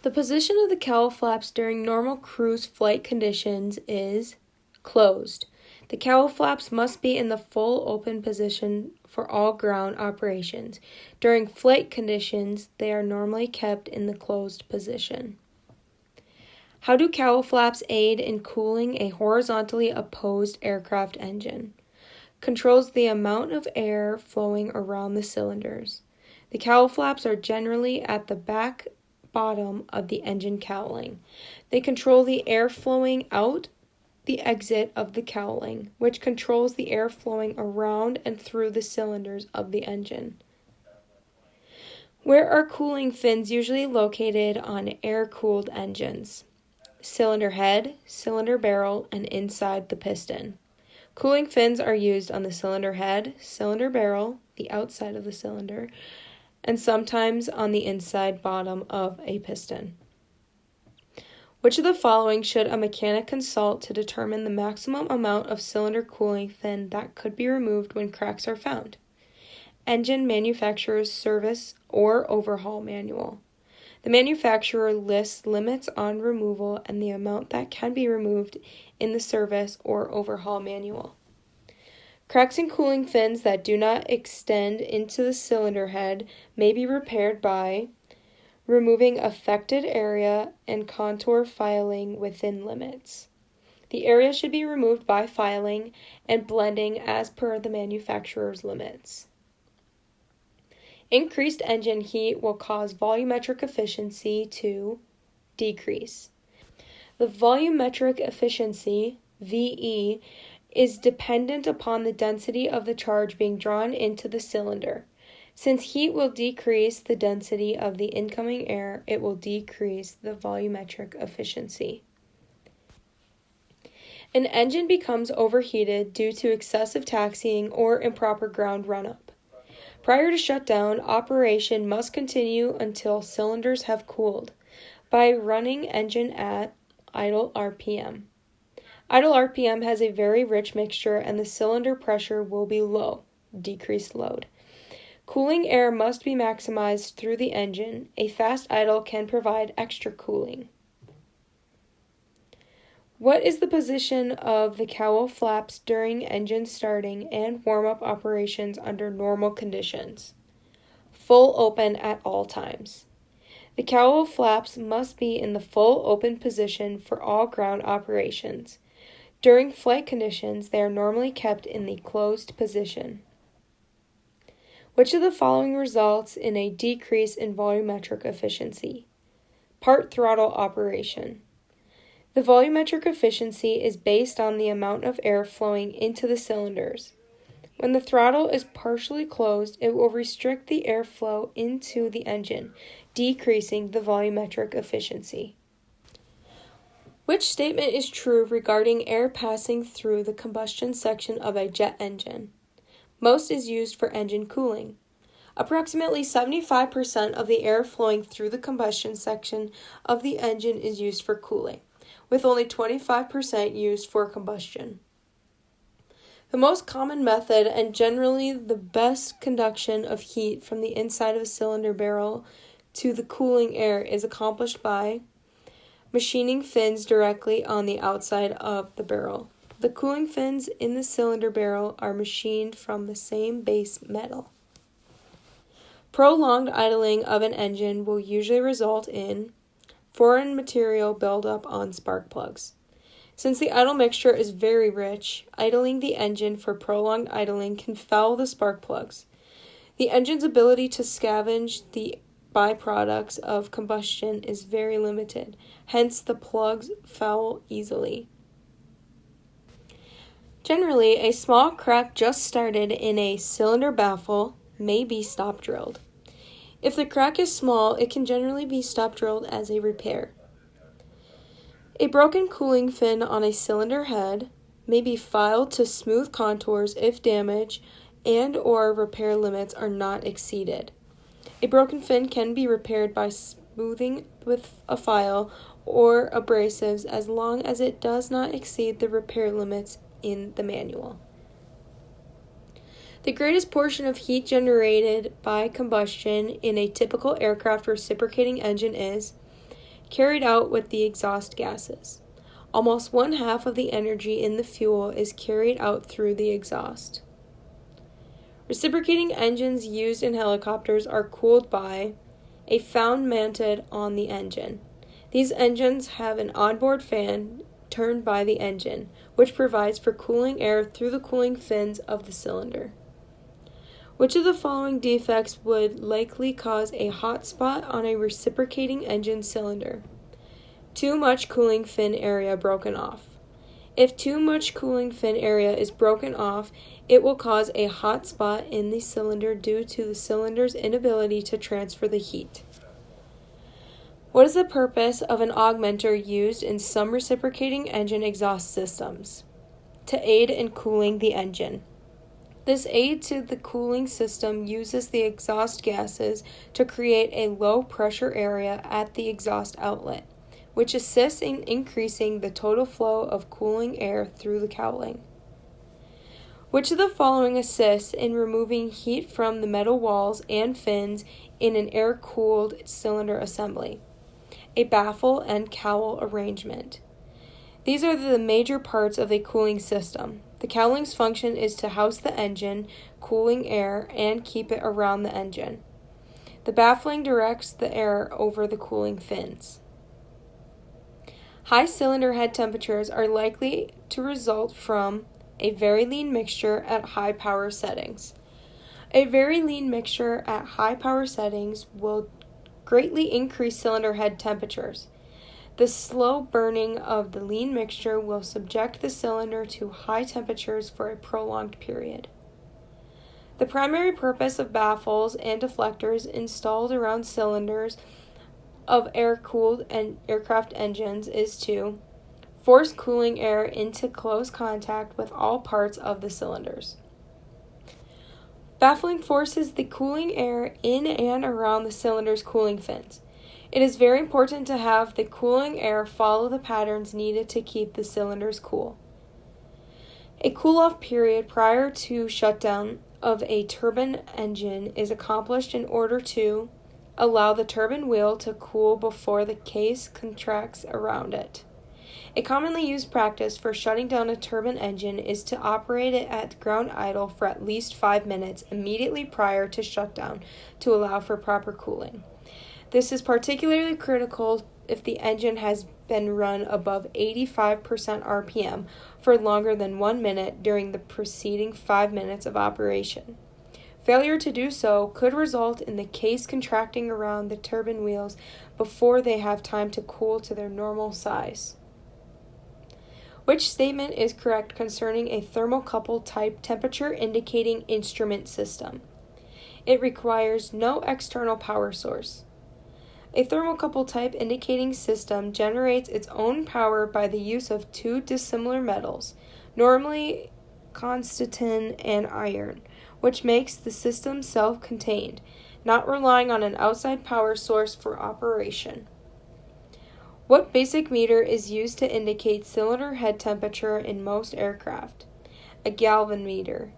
The position of the cowl flaps during normal cruise flight conditions is closed. The cowl flaps must be in the full open position for all ground operations. During flight conditions, they are normally kept in the closed position. How do cowl flaps aid in cooling a horizontally opposed aircraft engine? Controls the amount of air flowing around the cylinders. The cowl flaps are generally at the back bottom of the engine cowling. They control the air flowing out the exit of the cowling, which controls the air flowing around and through the cylinders of the engine. Where are cooling fins usually located on air-cooled engines? Cylinder head, cylinder barrel, and inside the piston. Cooling fins are used on the cylinder head, cylinder barrel, the outside of the cylinder, and sometimes on the inside bottom of a piston. Which of the following should a mechanic consult to determine the maximum amount of cylinder cooling fin that could be removed when cracks are found? Engine manufacturer's service or overhaul manual. The manufacturer lists limits on removal and the amount that can be removed in the service or overhaul manual. Cracks in cooling fins that do not extend into the cylinder head may be repaired by removing affected area and contour filing within limits. The area should be removed by filing and blending as per the manufacturer's limits. Increased engine heat will cause volumetric efficiency to decrease. The volumetric efficiency, VE, is dependent upon the density of the charge being drawn into the cylinder. Since heat will decrease the density of the incoming air, it will decrease the volumetric efficiency. An engine becomes overheated due to excessive taxiing or improper ground run-up. Prior to shutdown, operation must continue until cylinders have cooled by running engine at idle RPM. Idle RPM has a very rich mixture and the cylinder pressure will be low, decreased load. Cooling air must be maximized through the engine. A fast idle can provide extra cooling. What is the position of the cowl flaps during engine starting and warm-up operations under normal conditions? Full open at all times. The cowl flaps must be in the full open position for all ground operations. During flight conditions, they are normally kept in the closed position. Which of the following results in a decrease in volumetric efficiency? Part throttle operation. The volumetric efficiency is based on the amount of air flowing into the cylinders. When the throttle is partially closed, it will restrict the airflow into the engine, decreasing the volumetric efficiency. Which statement is true regarding air passing through the combustion section of a jet engine? Most is used for engine cooling. Approximately 75% of the air flowing through the combustion section of the engine is used for cooling, with only 25% used for combustion. The most common method and generally the best conduction of heat from the inside of a cylinder barrel to the cooling air is accomplished by machining fins directly on the outside of the barrel. The cooling fins in the cylinder barrel are machined from the same base metal. Prolonged idling of an engine will usually result in foreign material buildup on spark plugs. Since the idle mixture is very rich, idling the engine for prolonged idling can foul the spark plugs. The engine's ability to scavenge the byproducts of combustion is very limited, hence the plugs foul easily. Generally, a small crack just started in a cylinder baffle may be stop drilled. If the crack is small, it can generally be stop drilled as a repair. A broken cooling fin on a cylinder head may be filed to smooth contours if damage and or repair limits are not exceeded. A broken fin can be repaired by smoothing with a file or abrasives as long as it does not exceed the repair limits in the manual. The greatest portion of heat generated by combustion in a typical aircraft reciprocating engine is carried out with the exhaust gases. Almost one half of the energy in the fuel is carried out through the exhaust. Reciprocating engines used in helicopters are cooled by a fan mounted on the engine. These engines have an onboard fan turned by the engine, which provides for cooling air through the cooling fins of the cylinder. Which of the following defects would likely cause a hot spot on a reciprocating engine cylinder? Too much cooling fin area broken off. If too much cooling fin area is broken off, it will cause a hot spot in the cylinder due to the cylinder's inability to transfer the heat. What is the purpose of an augmenter used in some reciprocating engine exhaust systems? To aid in cooling the engine. This aid to the cooling system uses the exhaust gases to create a low pressure area at the exhaust outlet, which assists in increasing the total flow of cooling air through the cowling. Which of the following assists in removing heat from the metal walls and fins in an air-cooled cylinder assembly? A baffle and cowl arrangement. These are the major parts of a cooling system. The cowling's function is to house the engine, cooling air, and keep it around the engine. The baffling directs the air over the cooling fins. High cylinder head temperatures are likely to result from a very lean mixture at high power settings. A very lean mixture at high power settings will greatly increase cylinder head temperatures. The slow burning of the lean mixture will subject the cylinder to high temperatures for a prolonged period. The primary purpose of baffles and deflectors installed around cylinders of air-cooled aircraft engines is to force cooling air into close contact with all parts of the cylinders. Baffling forces the cooling air in and around the cylinder's cooling fins. It is very important to have the cooling air follow the patterns needed to keep the cylinders cool. A cool-off period prior to shutdown of a turbine engine is accomplished in order to allow the turbine wheel to cool before the case contracts around it. A commonly used practice for shutting down a turbine engine is to operate it at ground idle for at least 5 minutes immediately prior to shutdown to allow for proper cooling. This is particularly critical if the engine has been run above 85% RPM for longer than 1 minute during the preceding 5 minutes of operation. Failure to do so could result in the case contracting around the turbine wheels before they have time to cool to their normal size. Which statement is correct concerning a thermocouple type temperature indicating instrument system? It requires no external power source. A thermocouple type indicating system generates its own power by the use of two dissimilar metals, normally constantan and iron, which makes the system self-contained, not relying on an outside power source for operation. What basic meter is used to indicate cylinder head temperature in most aircraft? A galvanometer.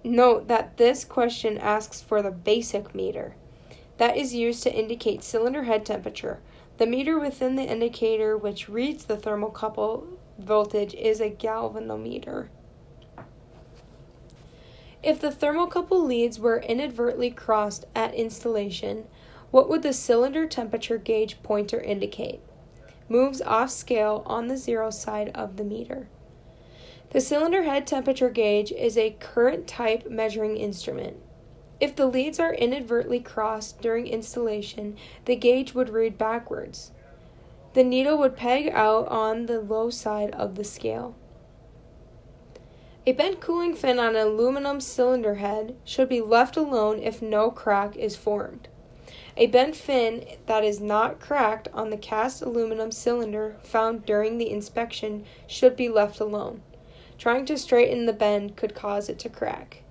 Note that this question asks for the basic meter. That is used to indicate cylinder head temperature. The meter within the indicator which reads the thermocouple voltage is a galvanometer. If the thermocouple leads were inadvertently crossed at installation, what would the cylinder temperature gauge pointer indicate? Moves off scale on the 0 side of the meter. The cylinder head temperature gauge is a current type measuring instrument. If the leads are inadvertently crossed during installation, the gauge would read backwards. The needle would peg out on the low side of the scale. A bent cooling fin on an aluminum cylinder head should be left alone if no crack is formed. A bent fin that is not cracked on the cast aluminum cylinder found during the inspection should be left alone. Trying to straighten the bend could cause it to crack.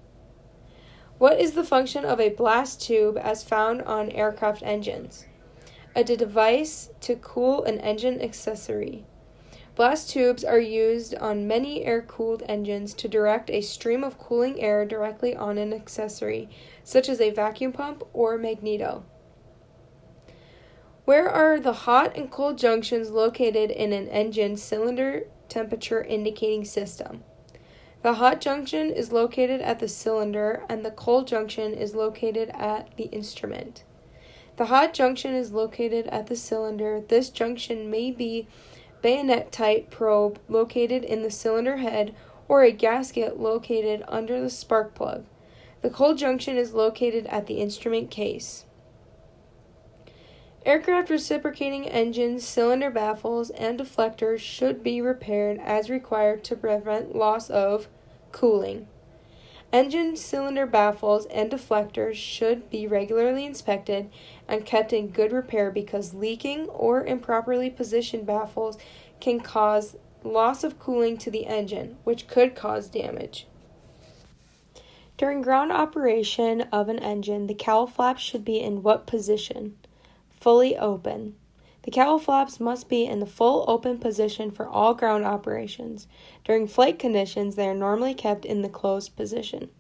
What is the function of a blast tube as found on aircraft engines? A device to cool an engine accessory. Blast tubes are used on many air-cooled engines to direct a stream of cooling air directly on an accessory, such as a vacuum pump or magneto. Where are the hot and cold junctions located in an engine cylinder temperature indicating system? The hot junction is located at the cylinder and the cold junction is located at the instrument. The hot junction is located at the cylinder. This junction may be bayonet-type probe located in the cylinder head or a gasket located under the spark plug. The cold junction is located at the instrument case. Aircraft reciprocating engines, cylinder baffles, and deflectors should be repaired as required to prevent loss of cooling. Engine, cylinder baffles, and deflectors should be regularly inspected and kept in good repair because leaking or improperly positioned baffles can cause loss of cooling to the engine, which could cause damage. During ground operation of an engine, the cowl flaps should be in what position? Fully open. The cowl flaps must be in the full open position for all ground operations. During flight conditions, they are normally kept in the closed position.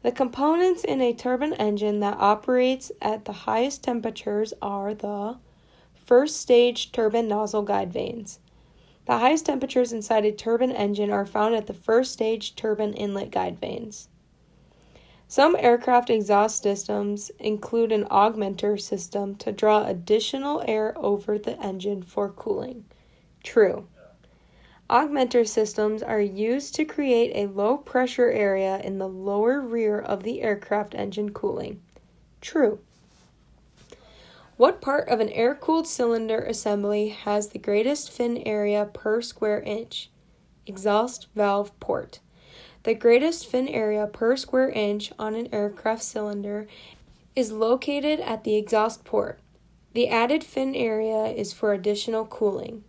The components in a turbine engine that operates at the highest temperatures are the first stage turbine nozzle guide vanes. The highest temperatures inside a turbine engine are found at the first stage turbine inlet guide vanes. Some aircraft exhaust systems include an augmenter system to draw additional air over the engine for cooling. True. Augmenter systems are used to create a low pressure area in the lower rear of the aircraft engine cooling. True. What part of an air-cooled cylinder assembly has the greatest fin area per square inch? Exhaust valve port. The greatest fin area per square inch on an aircraft cylinder is located at the exhaust port. The added fin area is for additional cooling.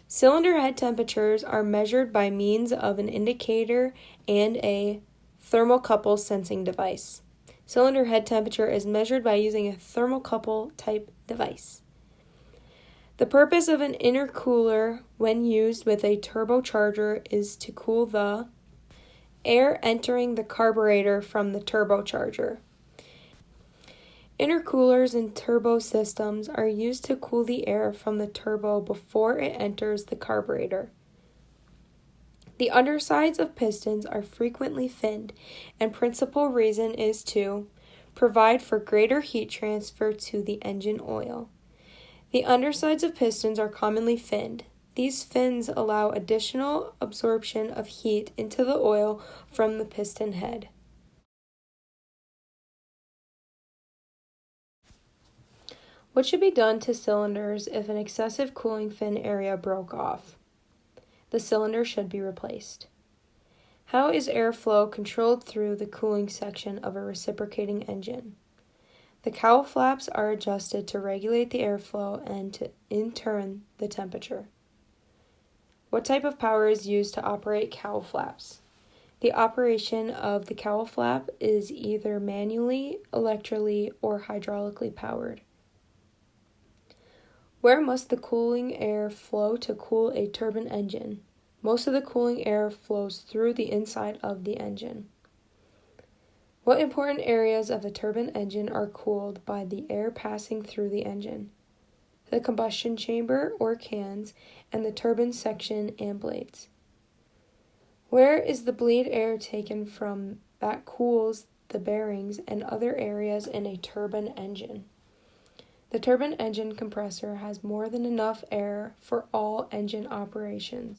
Cylinder head temperatures are measured by means of an indicator and a thermocouple sensing device. Cylinder head temperature is measured by using a thermocouple type device. The purpose of an intercooler when used with a turbocharger is to cool the air entering the carburetor from the turbocharger. Intercoolers in turbo systems are used to cool the air from the turbo before it enters the carburetor. The undersides of pistons are frequently finned, and principal reason is to provide for greater heat transfer to the engine oil. The undersides of pistons are commonly finned. These fins allow additional absorption of heat into the oil from the piston head. What should be done to cylinders if an excessive cooling fin area broke off? The cylinder should be replaced. How is airflow controlled through the cooling section of a reciprocating engine? The cowl flaps are adjusted to regulate the airflow and to, in turn, the temperature. What type of power is used to operate cowl flaps? The operation of the cowl flap is either manually, electrically, or hydraulically powered. Where must the cooling air flow to cool a turbine engine? Most of the cooling air flows through the inside of the engine. What important areas of a turbine engine are cooled by the air passing through the engine? The combustion chamber or cans, and the turbine section and blades. Where is the bleed air taken from that cools the bearings and other areas in a turbine engine? The turbine engine compressor has more than enough air for all engine operations.